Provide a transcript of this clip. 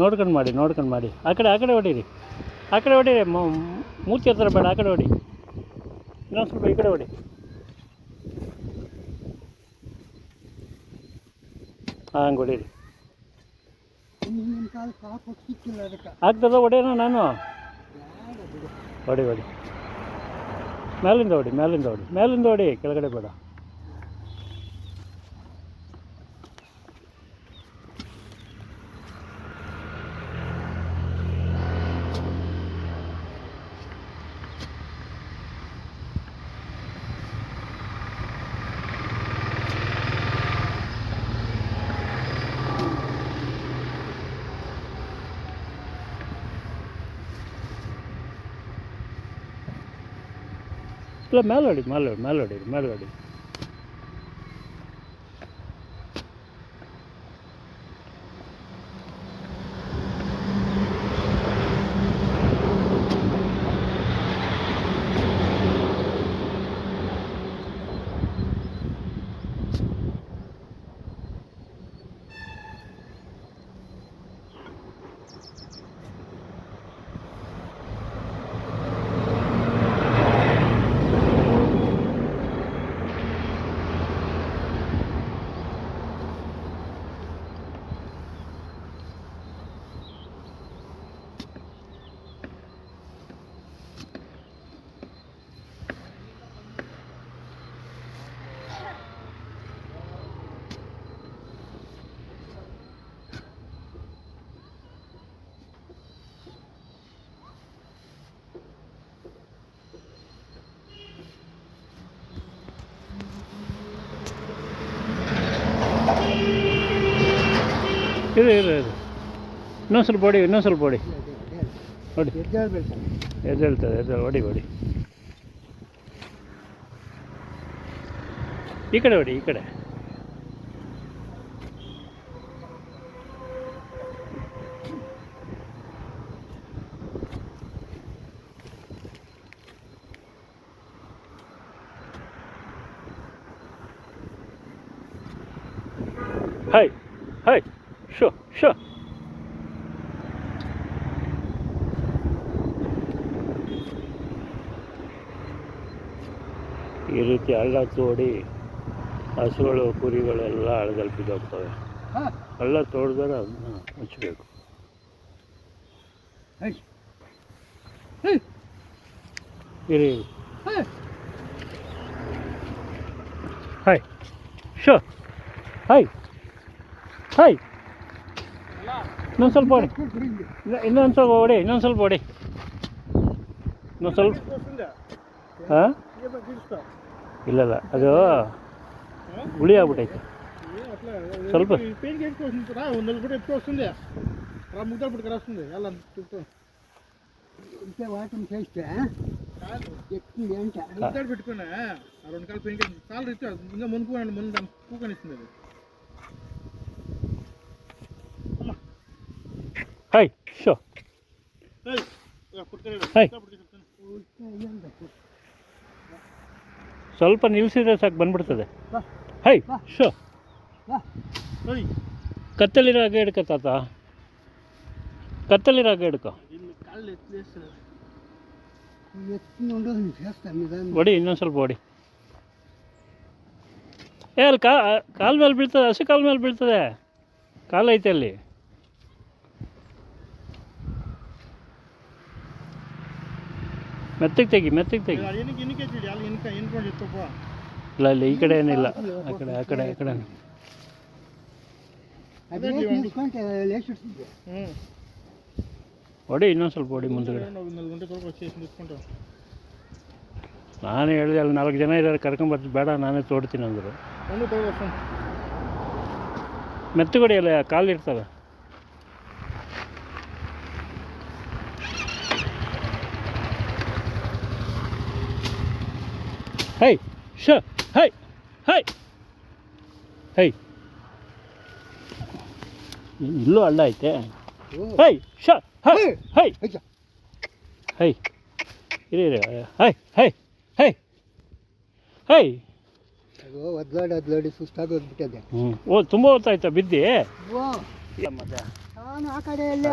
ನೋಡ್ಕೊಂಡು ಮಾಡಿ ಆ ಕಡೆ ಹೊಡೀರಿ ಮೂರ್ತಿ ಹತ್ರ ಬೇಡ, ಆ ಕಡೆ ಹೊಡಿ. ಇನ್ನೊಂದು ಸ್ವಲ್ಪ ಈ ಕಡೆ ಹೊಡಿ. ಹಂಗೆ ಹೊಡೀರಿ. ಆಗ್ತದ ಹೊಡೆಯೋಣ ನಾನು? ಹೊಡಿ ಮೇಲಿಂದ ಹೊಡಿ ಕೆಳಗಡೆ ಬೇಡ. ಇಲ್ಲ ಮೇಲೆ ಹೊಡಿ. ಇದು ಇನ್ನೊಂದು ಸ್ವಲ್ಪ ಹೊಡಿ ಹೊಡಿ. ಎದ್ದೇಳ್ತದೆ ಹೊಡಿ. ಈ ಕಡೆ ಹೊಡಿ, ಈ ಕಡೆ. ಹೈ ಶೋ ಈ ರೀತಿ ಹಳ್ಳ ತೋಡಿ ಹಸುಗಳು ಕುರಿಗಳೆಲ್ಲ ಹಳ್ಳದಲ್ಲಿ ಬಿದ್ದೋಗ್ತವೆ. ಹಳ್ಳ ತೋಡಿದ್ರೆ ಅದನ್ನ ಮುಚ್ಚಬೇಕು. ಇರಿ ಹೈ ಶೋ ಹೈ ಇನ್ನೊಂದು ಸ್ವಲ್ಪ ಹೊಡಿ. ಇನ್ನೊಂದು ಸ್ವಲ್ಪ ಹೊಡಿ. ಹಾಂ ಇಲ್ಲ ಅದು ಹುಳಿ ಆಗ್ಬಿಟ್ಟೈತೆ ಸ್ವಲ್ಪ. ಹೈ ಶೋ ಹೈ ಸ್ವಲ್ಪ ನಿಲ್ಲಿಸಿದ್ರೆ ಸಾಕು ಬಂದ್ಬಿಡ್ತದೆ. ಹೈ ಶೋ ಕತ್ತಲಿರೋ ಹಾಗೆ ಹಿಡ್ಕೊ ತಾತ, ಕತ್ತಲಿರೋ ಹಾಗೆ ಹಿಡ್ಕೊ. ಹೊಡಿ ಇನ್ನೊಂದು ಸ್ವಲ್ಪ ಹೊಡಿ. ಅಲ್ಲಿ ಕಾಲ ಮೇಲೆ ಬೀಳ್ತದೆ, ಹಸು ಕಾಲ ಮೇಲೆ ಬೀಳ್ತದೆ. ಕಾಲು ಐತೆ ಅಲ್ಲಿ. ಮೆತ್ತಗೆ ತೆಗಿ. ಇಲ್ಲ ಈ ಕಡೆ ಏನಿಲ್ಲ, ಆ ಕಡೆ ಹೊಡಿ ಇನ್ನೊಂದು ಸ್ವಲ್ಪ ಹೊಡಿ ಮುಂದಗಡೆ. ನಾನು ಹೇಳಿದೆ ಅಲ್ಲಿ 4 ಜನ ಇದ್ದಾರೆ ಕರ್ಕೊಂಬರ್ತೀನಿ, ಬೇಡ ನಾನೇ ತೋಡ್ತೀನಿ ಅಂದರು. ಮೆತ್ತಗೊಡಿ ಅಲ್ಲ ಕಾಲು ಇರ್ತವೆ. ಹೈ ಶೋ ಹೈ ಇಲ್ಲೂ ಹಳ್ಳ ಐತೆ. ಹೈ ಶೋ ಹೈ ಇರಿ ಹೈ ಒದ್ಲಾಡಿ ಸುಸ್ತಾಗೋಗ್ಬಿಟ್ಟದೆ. ತುಂಬ ಹೊತ್ತಾಯ್ತಾ ಬಿದ್ದು? ಮತ್ತೆ ನಾನು ಆ ಕಡೆ ಎಲ್ಲಿ